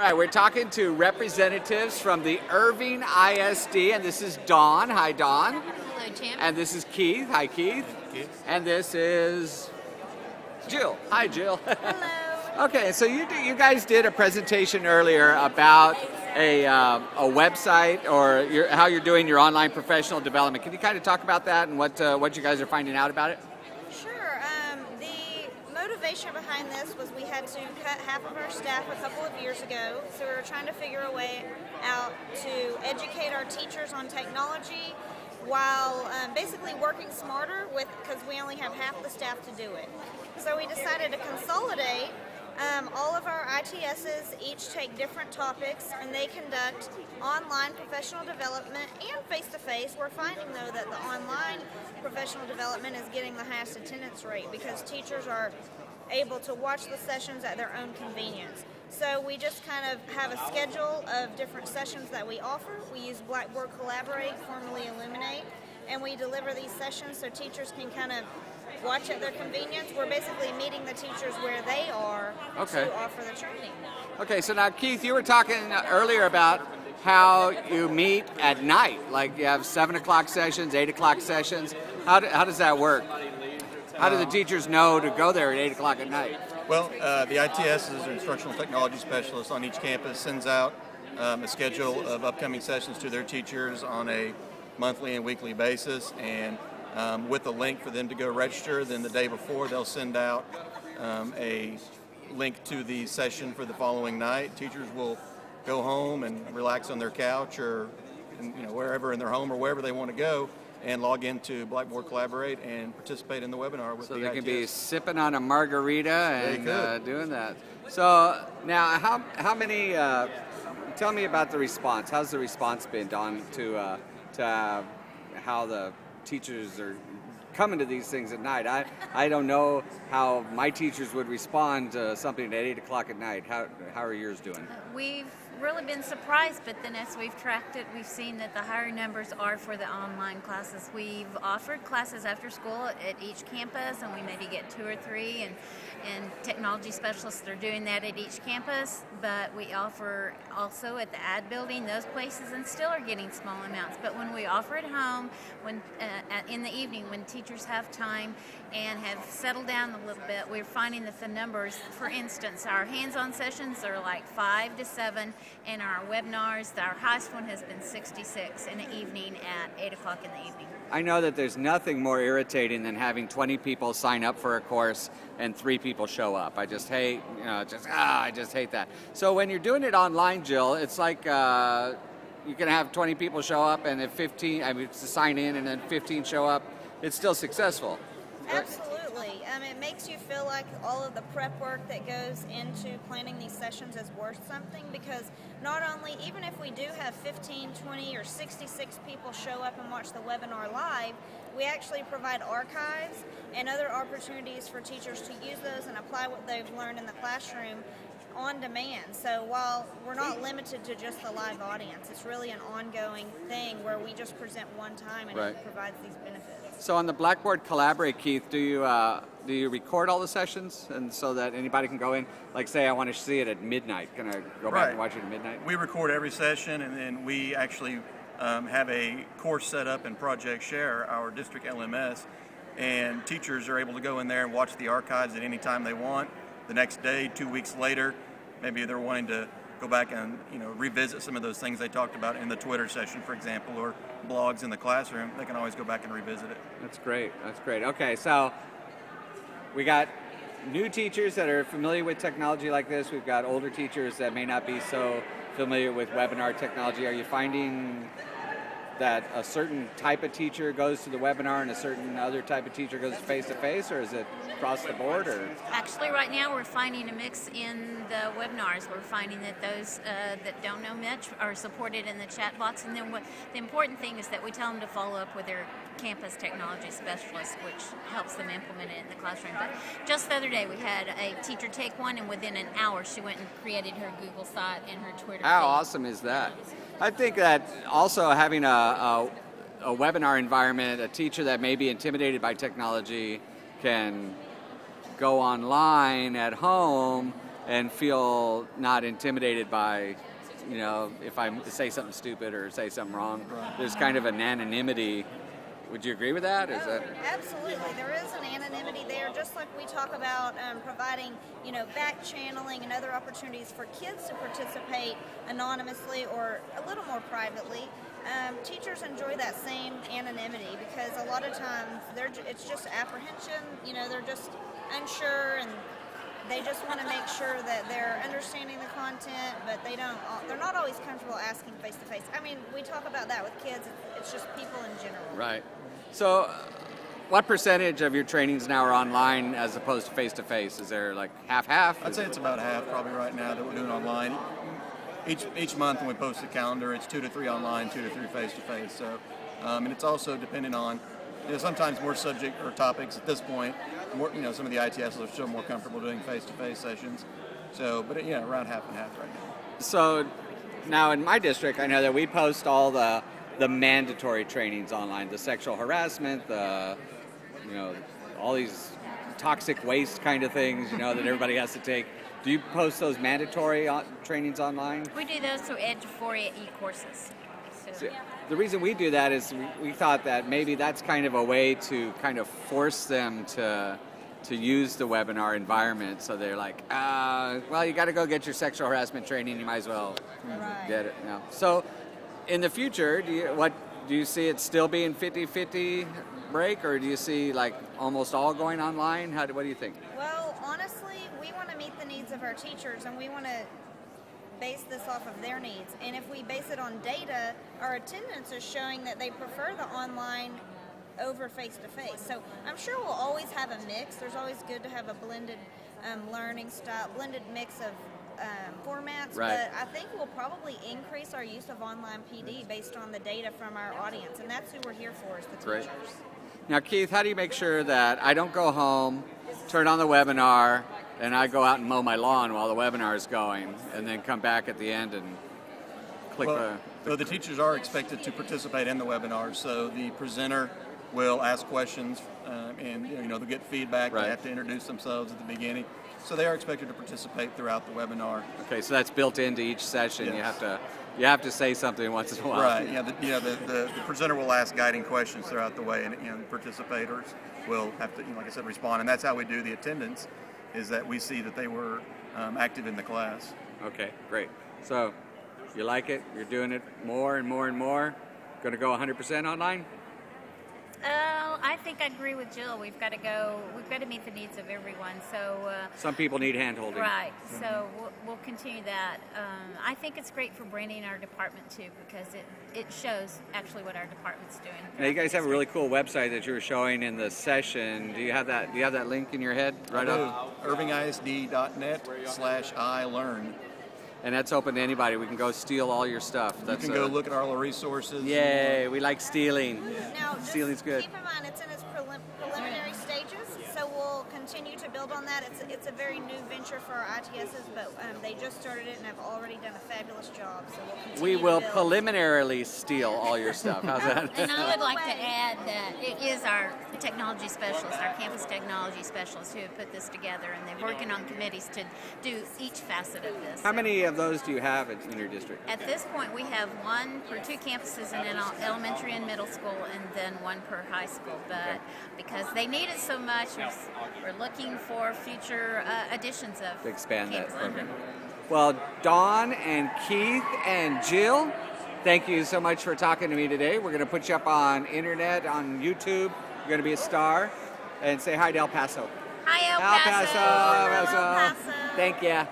All right, we're talking to representatives from the Irving ISD, and this is Dawn. Hi, Dawn. Hello, Tim. And this is Keith. Hi, Keith. And this is Jill. Hi, Jill. Hello. Okay, so you guys did a presentation earlier about a website or how you're doing your online professional development. Can you kind of talk about that and what you guys are finding out about it? Sure. The motivation behind this was we had to cut half of our staff a couple of years ago, so we were trying to figure a way out to educate our teachers on technology while basically working smarter because we only have half the staff to do it. So we decided to consolidate. All of our ITSs each take different topics and they conduct online professional development and face-to-face. We're finding though that the online professional development is getting the highest attendance rate because teachers are able to watch the sessions at their own convenience. So we just kind of have a schedule of different sessions that we offer. We use Blackboard Collaborate, formerly Illuminate, and we deliver these sessions so teachers can kind of watch at their convenience. We're basically meeting the teachers where they are to offer the training. Okay, so now Keith, you were talking earlier about how you meet at night, like you have 7 o'clock sessions, 8 o'clock sessions. How does that work? How do the teachers know to go there at 8 o'clock at night? Well, the ITS is an instructional technology specialist on each campus, sends out a schedule of upcoming sessions to their teachers on a monthly and weekly basis, and with a link for them to go register. Then the day before they'll send out a link to the session for the following night. Teachers will go home and relax on their couch or wherever in their home or wherever they want to go and log into Blackboard Collaborate and participate in the webinar with the ITS. So they can be sipping on a margarita and doing that. So now how many, tell me about the response. How's the response been, Dawn, to how the teachers are coming to these things at night? I don't know how my teachers would respond to something at 8 o'clock at night. How are yours doing? We've really been surprised, but then as we've tracked it, we've seen that the higher numbers are for the online classes. We've offered classes after school at each campus, and we maybe get 2 or 3, and technology specialists are doing that at each campus, but we offer also at the ad building, those places, and still are getting small amounts. But when we offer at home, when in the evening, when teachers have time and have settled down a little bit, we're finding that the numbers, for instance, our hands-on sessions are like 5 to 7, and our webinars, our highest one has been 66 in the evening at 8 o'clock in the evening. I know that there's nothing more irritating than having 20 people sign up for a course and 3 people show up. I just hate, I just hate that. So when you're doing it online, Jill, it's like you can have 20 people show up, and if 15, to sign in, and then 15 show up, it's still successful. Absolutely. It makes you feel like all of the prep work that goes into planning these sessions is worth something, because not only, even if we do have 15, 20, or 66 people show up and watch the webinar live, we actually provide archives and other opportunities for teachers to use those and apply what they've learned in the classroom on demand. So while we're not limited to just the live audience, it's really an ongoing thing where we just present one time and it provides these benefits. So on the Blackboard Collaborate, Keith, do you record all the sessions, and so that anybody can go in? Like, say I want to see it at midnight, can I go back and watch it at midnight? We record every session, and then we actually have a course set up in Project Share, our district LMS, and teachers are able to go in there and watch the archives at any time they want. The next day, 2 weeks later, maybe they're wanting to go back and revisit some of those things they talked about in the Twitter session, for example, or blogs in the classroom. They can always go back and revisit it. That's great. That's great. Okay, so we got new teachers that are familiar with technology like this. We've got older teachers that may not be so familiar with webinar technology. Are you finding that a certain type of teacher goes to the webinar and a certain other type of teacher goes face-to-face, or is it across the board? Or actually, right now we're finding a mix in the webinars. We're finding that those that don't know much are supported in the chat box, and then the important thing is that we tell them to follow up with their campus technology specialist, which helps them implement it in the classroom. But just the other day we had a teacher take one, and within an hour she went and created her Google site and her Twitter feed. How awesome is that? I think that also having a webinar environment, a teacher that may be intimidated by technology can go online at home and feel not intimidated by, you know, if I say something stupid or say something wrong. There's kind of an anonymity. Would you agree with that? Is that Absolutely. There is an anonymity there, just like we talk about providing, you know, back channeling and other opportunities for kids to participate anonymously or a little more privately. Teachers enjoy that same anonymity because a lot of times it's just apprehension. You know, they're just unsure and they just want to make sure that they're understanding the content, but they're not always comfortable asking face to face. I mean, we talk about that with kids. It's just people in general. right? So, what percentage of your trainings now are online as opposed to face to face? Is there like half-half? I'd say it's about half probably right now that we're doing online. Each month when we post the calendar, it's 2 to 3 online, 2 to 3 face to face. So, and it's also dependent on, you know, sometimes more subject or topics at this point. More, you know, some of the ITSs are still more comfortable doing face to face sessions. So, but yeah, around half and half right now. So now in my district, I know that we post all the mandatory trainings online, the sexual harassment, the, you know, all these toxic waste kind of things, you know, that everybody has to take. Do you post those mandatory trainings online? We do those through Edge4 e-courses. So, the reason we do that is we thought that maybe that's kind of a way to kind of force them to use the webinar environment. So they're like, well, you got to go get your sexual harassment training. You might as well get it now. So in the future, do you see it still being 50-50 break, or do you see like almost all going online? What do you think? Well, honestly, we want to meet the needs of our teachers, and we want to base this off of their needs. And if we base it on data, our attendance is showing that they prefer the online over face-to-face. So I'm sure we'll always have a mix. There's always good to have a blended learning style, blended mix of formats, right. But I think we'll probably increase our use of online PD based on the data from our audience, and that's who we're here for, is the Great. teachers. Now, Keith, how do you make sure that I don't go home, turn on the webinar, and I go out and mow my lawn while the webinar is going, and then come back at the end and click So the teachers are expected to participate in the webinar, so the presenter will ask questions and, you know, they'll get feedback. Right. They have to introduce themselves at the beginning. So they are expected to participate throughout the webinar. Okay, so that's built into each session. Yes. You have to say something once in a while. Right. Yeah. The presenter will ask guiding questions throughout the way, and participators will have to, you know, like I said, respond. And that's how we do the attendance, is that we see that they were active in the class. Okay, great. So you like it? You're doing it more and more and more? Going to go 100% online? I think I agree with Jill. We've got to meet the needs of everyone. So some people need hand-holding. Right. So we'll continue that. I think it's great for branding our department too, because it shows actually what our department's doing. Now you guys have a really cool website that you were showing in the session. Do you have that link in your head? Right up. IrvingISD.net/iLearn. And that's open to anybody. We can go steal all your stuff. You can go look at all the resources. Yay, we like stealing. Now, Stealing's good. Keep in mind, it's in its preliminary stages, so we'll continue to build on that. It's a very new venture for our ITSs, but they just started it and have already done a fabulous job. So we'll continue We will to build. preliminarily steal all your stuff. How's that? And I would like to add that it is our technology specialists, our campus technology specialists, who have put this together, and they're working on committees to do each facet of this. How many of those do you have in your district? At this point, we have one per 2 campuses in elementary and middle school, and then one per high school. But because they need it so much, we're looking for future additions of To expand that campuses. program. Well, Dawn and Keith and Jill, thank you so much for talking to me today. We're going to put you up on internet, on YouTube. You're going to be a star. And say hi to El Paso. Hi, El El Paso. Paso. Thank you.